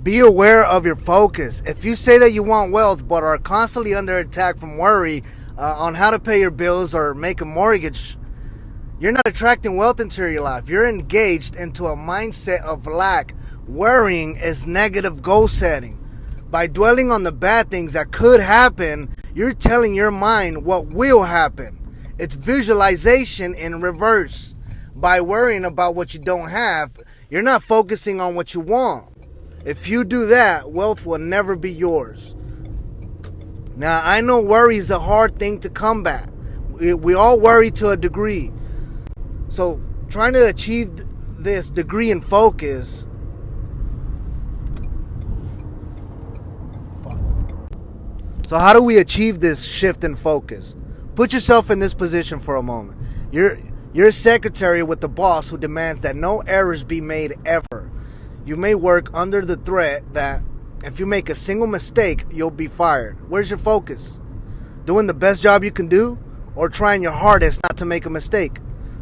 Be aware of your focus. If you say that you want wealth but are constantly under attack from worry on how to pay your bills or make a mortgage, you're not attracting wealth into your life. You're engaged into a mindset of lack. Worrying is negative goal setting. By dwelling on the bad things that could happen, you're telling your mind what will happen. It's visualization in reverse. By worrying about what you don't have, you're not focusing on what you want. If you do that, wealth will never be yours. Now, I know worry is a hard thing to combat. We all worry to a degree. So, trying to achieve this degree in focus. So, how do we achieve this shift in focus? Put yourself in this position for a moment. You're a secretary with the boss who demands that no errors be made ever. You may work under the threat that if you make a single mistake, you'll be fired. Where's your focus? Doing the best job you can do, or trying your hardest not to make a mistake?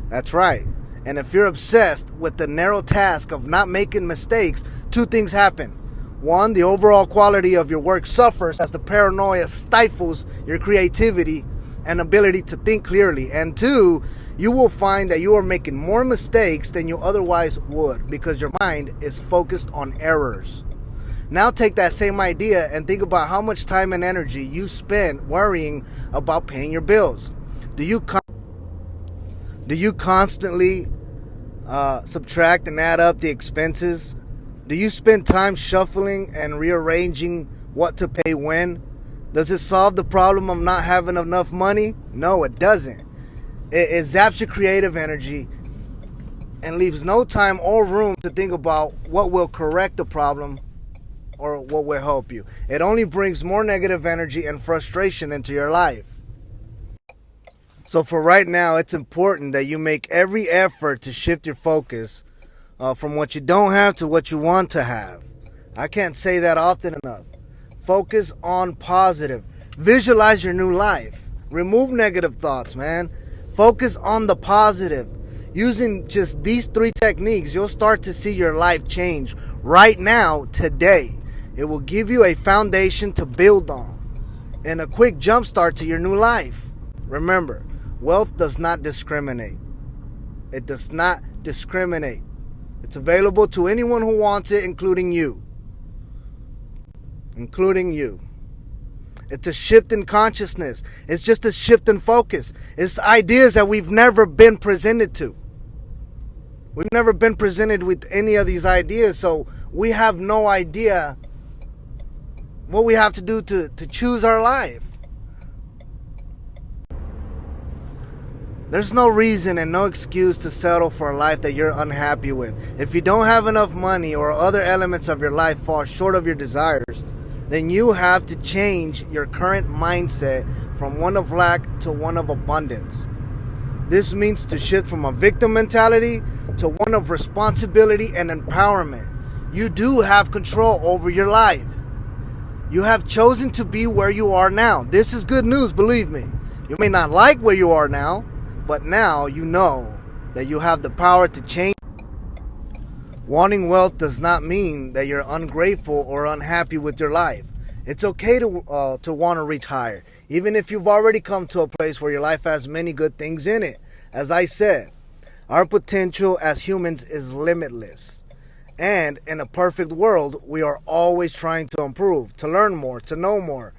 That's right. And if you're obsessed with the narrow task of not making mistakes, two things happen. One, the overall quality of your work suffers as the paranoia stifles your creativity and ability to think clearly. And two, you will find that you are making more mistakes than you otherwise would because your mind is focused on errors. Now take that same idea and think about how much time and energy you spend worrying about paying your bills. Do you constantly subtract and add up the expenses? Do you spend time shuffling and rearranging what to pay when? Does it solve the problem of not having enough money? No, it doesn't. It zaps your creative energy and leaves no time or room to think about what will correct the problem or what will help you. It only brings more negative energy and frustration into your life. So for right now, it's important that you make every effort to shift your focus from what you don't have to what you want to have. I can't say that often enough. Focus on positive. Visualize your new life. Remove negative thoughts, man. Focus on the positive. Using just these 3 techniques, you'll start to see your life change right now, today. It will give you a foundation to build on and a quick jump start to your new life. Remember, wealth does not discriminate. It does not discriminate. It's available to anyone who wants it, including you. Including you. It's a shift in consciousness. It's just a shift in focus. It's ideas that we've never been presented to. We've never been presented with any of these ideas, so we have no idea what we have to do to choose our life. There's no reason and no excuse to settle for a life that you're unhappy with. If you don't have enough money or other elements of your life fall short of your desires, then you have to change your current mindset from one of lack to one of abundance. This means to shift from a victim mentality to one of responsibility and empowerment. You do have control over your life. You have chosen to be where you are now. This is good news, believe me. You may not like where you are now, but now you know that you have the power to change. Wanting wealth does not mean that you're ungrateful or unhappy with your life. It's okay to want to reach higher, even if you've already come to a place where your life has many good things in it. As I said, our potential as humans is limitless. And in a perfect world, we are always trying to improve, to learn more, to know more,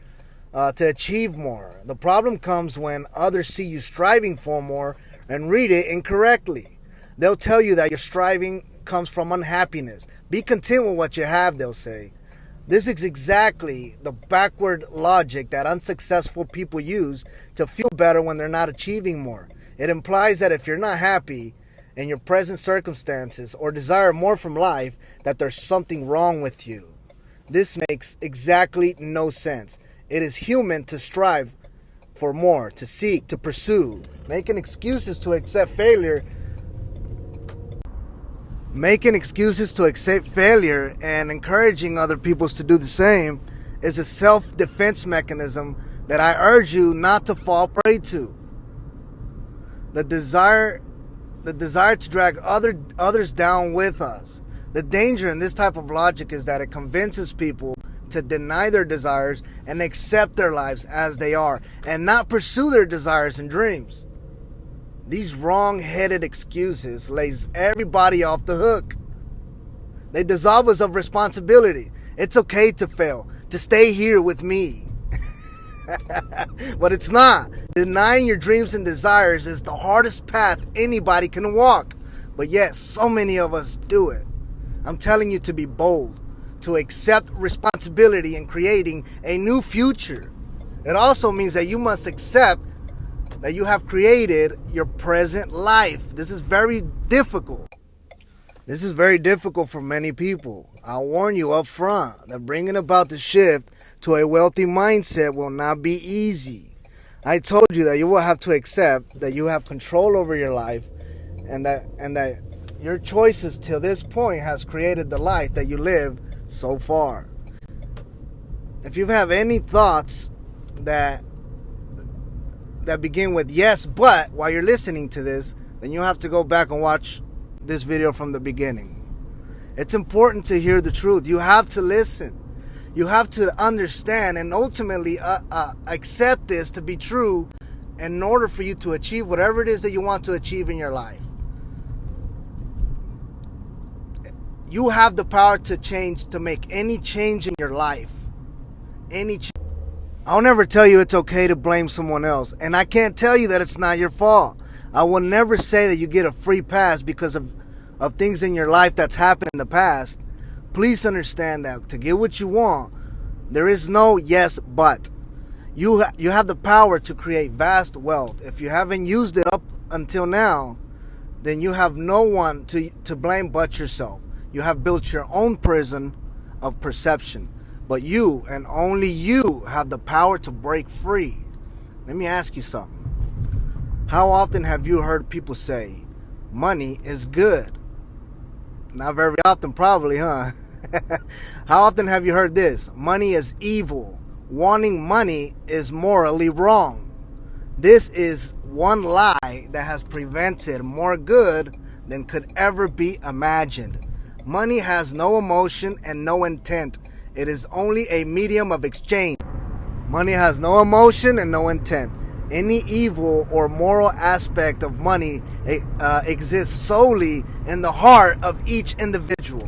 to achieve more. The problem comes when others see you striving for more and read it incorrectly. They'll tell you that your striving comes from unhappiness. Be content with what you have, they'll say. This is exactly the backward logic that unsuccessful people use to feel better when they're not achieving more. It implies that if you're not happy in your present circumstances or desire more from life, that there's something wrong with you. This makes exactly no sense. It is human to strive for more, to seek, to pursue. Making excuses to accept failure and encouraging other people to do the same is a self-defense mechanism that I urge you not to fall prey to. The desire to drag others down with us. The danger in this type of logic is that it convinces people to deny their desires and accept their lives as they are and not pursue their desires and dreams. These wrong-headed excuses lays everybody off the hook. They dissolve us of responsibility. It's okay to fail, to stay here with me. But it's not. Denying your dreams and desires is the hardest path anybody can walk. But yet, so many of us do it. I'm telling you to be bold, to accept responsibility in creating a new future. It also means that you must accept that you have created your present life. This is very difficult. This is very difficult for many people. I'll warn you up front that bringing about the shift to a wealthy mindset will not be easy. I told you that you will have to accept that you have control over your life and that your choices till this point has created the life that you live so far. If you have any thoughts that begin with yes, but while you're listening to this, then you have to go back and watch this video from the beginning. It's important to hear the truth. You have to listen. You have to understand and ultimately accept this to be true in order for you to achieve whatever it is that you want to achieve in your life. You have the power to change, to make any change in your life. I'll never tell you it's okay to blame someone else. And I can't tell you that it's not your fault. I will never say that you get a free pass because of things in your life that's happened in the past. Please understand that to get what you want, there is no yes, but. You have the power to create vast wealth. If you haven't used it up until now, then you have no one to blame but yourself. You have built your own prison of perception. But you, and only you, have the power to break free. Let me ask you something. How often have you heard people say, money is good? Not very often, probably, huh? How often have you heard this? Money is evil. Wanting money is morally wrong. This is one lie that has prevented more good than could ever be imagined. Money has no emotion and no intent. It is only a medium of exchange. Money has no emotion and no intent. Any evil or moral aspect of money exists solely in the heart of each individual.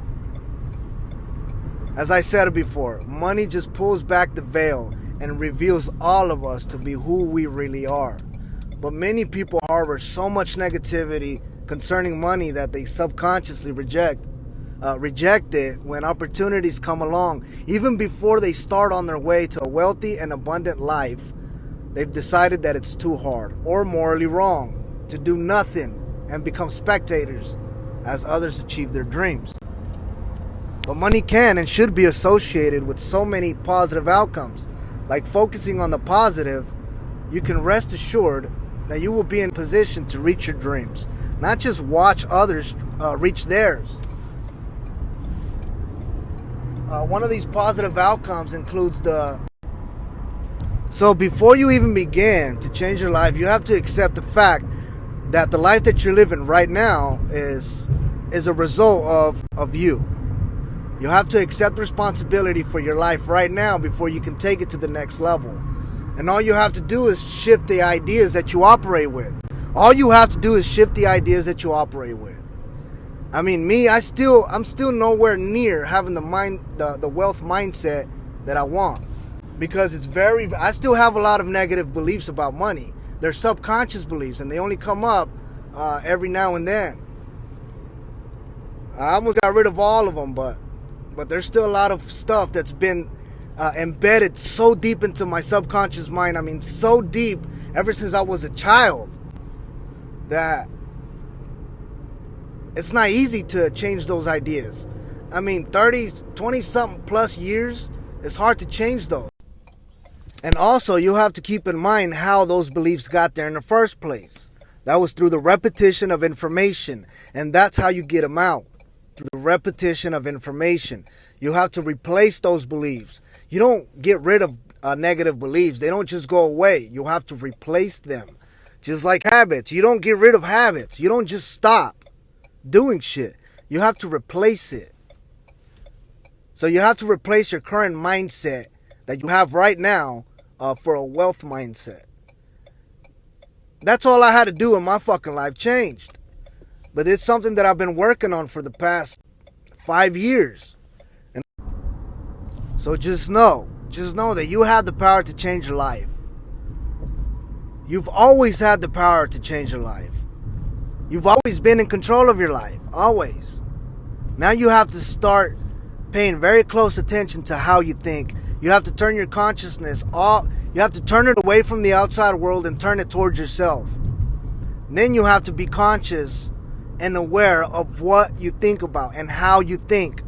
As I said before, money just pulls back the veil and reveals all of us to be who we really are. But many people harbor so much negativity concerning money that they subconsciously reject it when opportunities come along. Even before they start on their way to a wealthy and abundant life, they've decided that it's too hard or morally wrong to do nothing and become spectators as others achieve their dreams. But money can and should be associated with so many positive outcomes. Like focusing on the positive, you can rest assured that you will be in position to reach your dreams, not just watch others reach theirs. One of these positive outcomes includes So before you even begin to change your life, you have to accept the fact that the life that you're living right now is a result of you. You have to accept responsibility for your life right now before you can take it to the next level. And all you have to do is shift the ideas that you operate with. All you have to do is shift the ideas that you operate with. I mean, I'm still nowhere near having the wealth mindset that I want, because I still have a lot of negative beliefs about money. They're subconscious beliefs, and they only come up every now and then. I almost got rid of all of them, but there's still a lot of stuff that's been embedded so deep into my subconscious mind. I mean, so deep ever since I was a child that it's not easy to change those ideas. I mean, 20-something plus years, it's hard to change those. And also, you have to keep in mind how those beliefs got there in the first place. That was through the repetition of information, and that's how you get them out. Through the repetition of information. You have to replace those beliefs. You don't get rid of negative beliefs. They don't just go away. You have to replace them. Just like habits. You don't get rid of habits. You don't just stop doing shit. You have to replace it. So you have to replace your current mindset that you have right now for a wealth mindset. That's all I had to do in my fucking life. Changed. But it's something that I've been working on for the past 5 years. And so just know that you have the power to change your life. You've always had the power to change your life. You've always been in control of your life. Always. Now you have to start paying very close attention to how you think. You have to turn your consciousness off. You have to turn it away from the outside world and turn it towards yourself. And then you have to be conscious and aware of what you think about and how you think.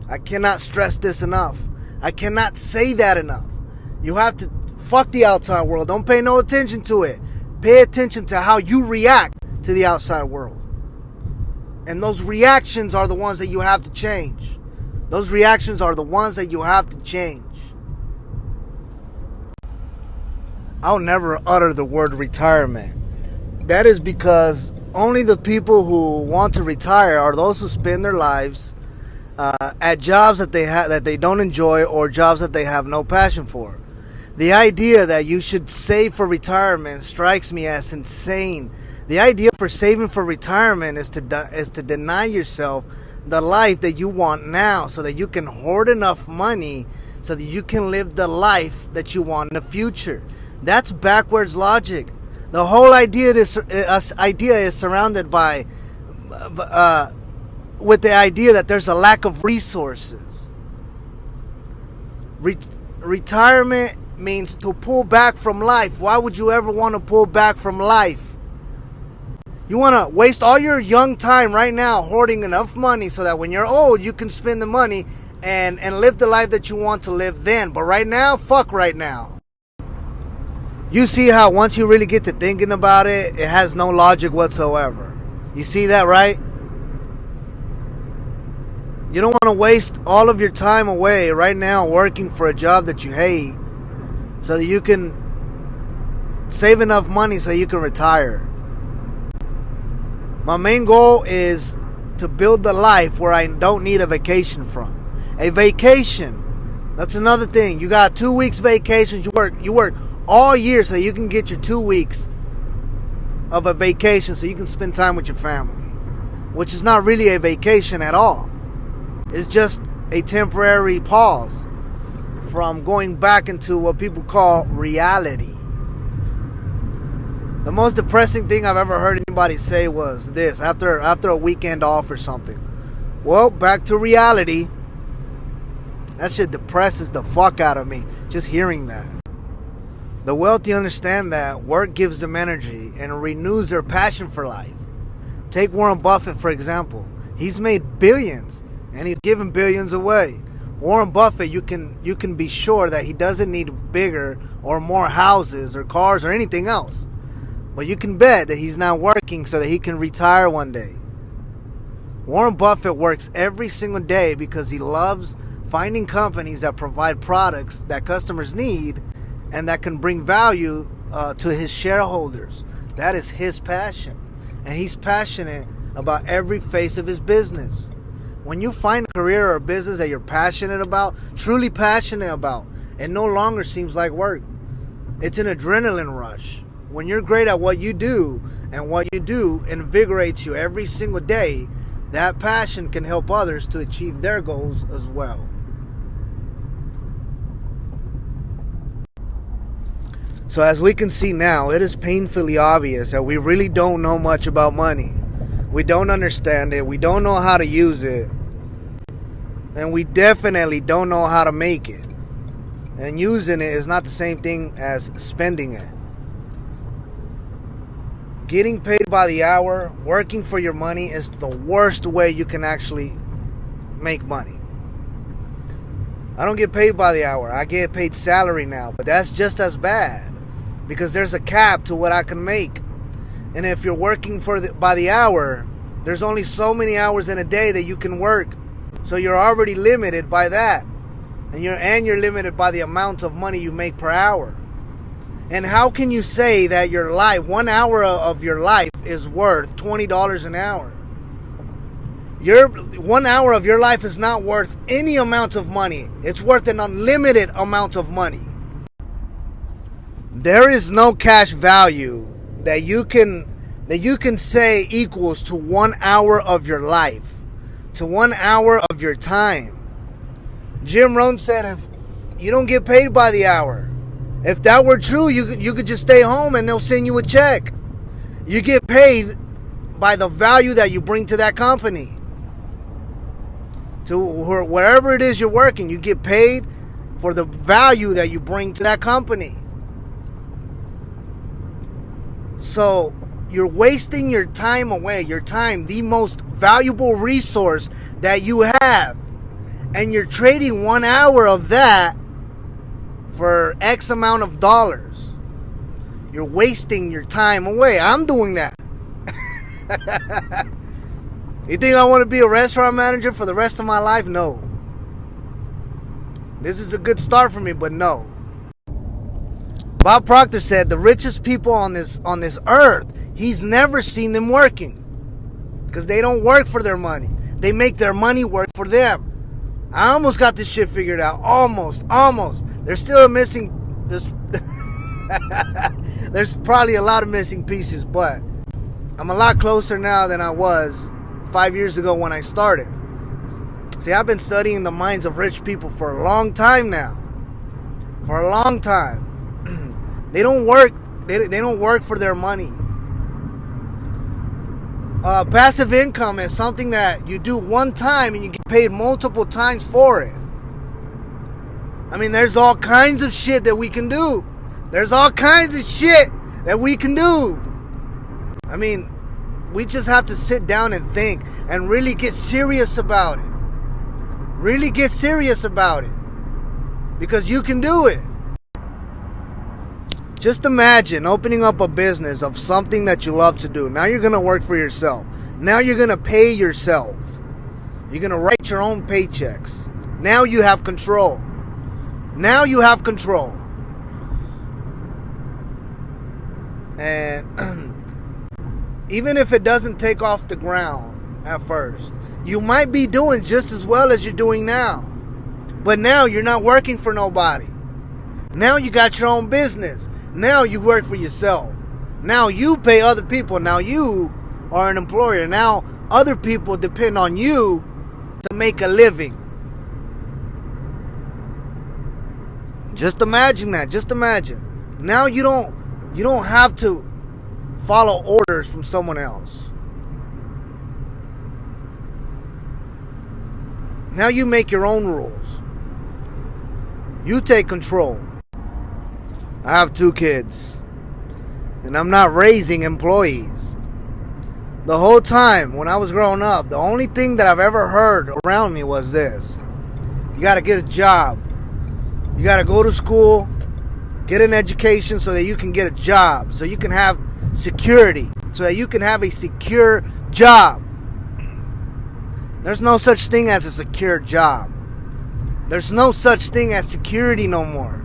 I cannot stress this enough. I cannot say that enough. You have to fuck the outside world. Don't pay no attention to it. Pay attention to how you react to the outside world. And those reactions are the ones that you have to change. Those reactions are the ones that you have to change. I'll never utter the word retirement. That is because only the people who want to retire are those who spend their lives at jobs that they don't enjoy, or jobs that they have no passion for. The idea that you should save for retirement strikes me as insane. The idea for saving for retirement is to deny yourself the life that you want now, so that you can hoard enough money so that you can live the life that you want in the future. That's backwards logic. The whole idea is surrounded by with the idea that there's a lack of resources. Retirement means to pull back from life. Why would you ever want to pull back from life? You want to waste all your young time right now hoarding enough money so that when you're old you can spend the money and live the life that you want to live then. But right now, fuck right now. You see how once you really get to thinking about it, it has no logic whatsoever. You see that, right? You don't want to waste all of your time away right now working for a job that you hate so that you can save enough money so you can retire. My main goal is to build the life where I don't need a vacation from. A vacation, that's another thing. You got 2 weeks vacation. You work all year so you can get your 2 weeks of a vacation so you can spend time with your family, which is not really a vacation at all. It's just a temporary pause from going back into what people call reality. The most depressing thing I've ever heard anybody say was this after a weekend off or something. Well, back to reality. That shit depresses the fuck out of me just hearing that. The wealthy understand that work gives them energy and renews their passion for life. Take Warren Buffett, for example. He's made billions and he's given billions away. Warren Buffett, you can be sure that he doesn't need bigger or more houses or cars or anything else. But you can bet that he's not working so that he can retire one day. Warren Buffett works every single day because he loves finding companies that provide products that customers need and that can bring value to his shareholders. That is his passion. And he's passionate about every phase of his business. When you find a career or a business that you're passionate about, truly passionate about, it no longer seems like work. It's an adrenaline rush. When you're great at what you do, and what you do invigorates you every single day, that passion can help others to achieve their goals as well. So as we can see now, it is painfully obvious that we really don't know much about money. We don't understand it. We don't know how to use it. And we definitely don't know how to make it. And using it is not the same thing as spending it. Getting paid by the hour, working for your money is the worst way you can actually make money. I don't get paid by the hour. I get paid salary now, but that's just as bad because there's a cap to what I can make. And if you're working by the hour, there's only so many hours in a day that you can work. So you're already limited by that. And you're limited by the amount of money you make per hour. And how can you say that your life, 1 hour of your life is worth $20 an hour? Your 1 hour of your life is not worth any amount of money. It's worth an unlimited amount of money. There is no cash value that you can say equals to 1 hour of your life, to 1 hour of your time. Jim Rohn said, if you don't get paid by the hour, if that were true, you could just stay home and they'll send you a check. You get paid by the value that you bring to that company. To wherever it is you're working, you get paid for the value that you bring to that company. So you're wasting your time away, your time, the most valuable resource that you have. And you're trading 1 hour of that for X amount of dollars. You're wasting your time away. I'm doing that. You think I want to be a restaurant manager for the rest of my life? No. This is a good start for me, but no. Bob Proctor said the richest people on this earth, he's never seen them working. Because they don't work for their money. They make their money work for them. I almost got this shit figured out. Almost. There's still a missing... There's probably a lot of missing pieces, but I'm a lot closer now than I was 5 years ago when I started. See, I've been studying the minds of rich people for a long time now. For a long time. They don't work. They don't work for their money. Passive income is something that you do one time and you get paid multiple times for it. I mean, there's all kinds of shit that we can do. There's all kinds of shit that we can do. I mean, we just have to sit down and think and really get serious about it. Really get serious about it. Because you can do it. Just imagine opening up a business of something that you love to do. Now you're going to work for yourself. Now you're going to pay yourself. You're going to write your own paychecks. Now you have control. Now you have control. And even if it doesn't take off the ground at first, you might be doing just as well as you're doing now. But now you're not working for nobody. Now you got your own business. Now you work for yourself. Now you pay other people. Now you are an employer. Now other people depend on you to make a living. Just imagine that. Just imagine. Now you don't have to follow orders from someone else. Now you make your own rules. You take control. I have 2 kids. And I'm not raising employees. The whole time when I was growing up, the only thing that I've ever heard around me was this. You got to get a job. You got to go to school, get an education so that you can get a job. So you can have security. So that you can have a secure job. There's no such thing as a secure job. There's no such thing as security no more.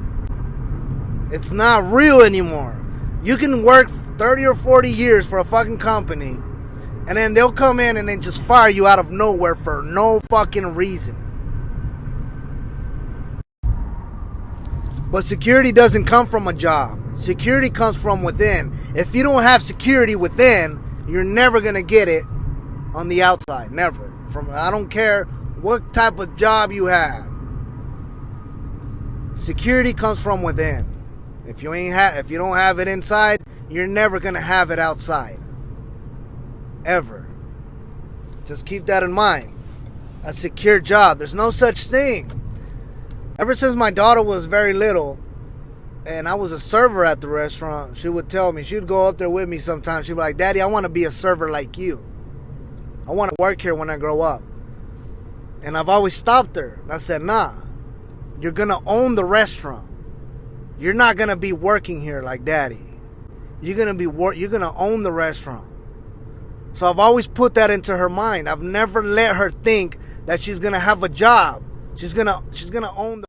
It's not real anymore. You can work 30 or 40 years for a fucking company, and then they'll come in and then just fire you out of nowhere for no fucking reason. But security doesn't come from a job. Security comes from within. If you don't have security within, you're never going to get it on the outside. Never. I don't care what type of job you have. Security comes from within. If you don't have it inside, you're never going to have it outside. Ever. Just keep that in mind. A secure job. There's no such thing. Ever since my daughter was very little, and I was a server at the restaurant, she would tell me, she'd go up there with me sometimes. She'd be like, Daddy, I want to be a server like you. I want to work here when I grow up. And I've always stopped her. And I said, nah, you're going to own the restaurant. You're not going to be working here like Daddy. You're going to own the restaurant. So I've always put that into her mind. I've never let her think that she's going to have a job. She's going to own the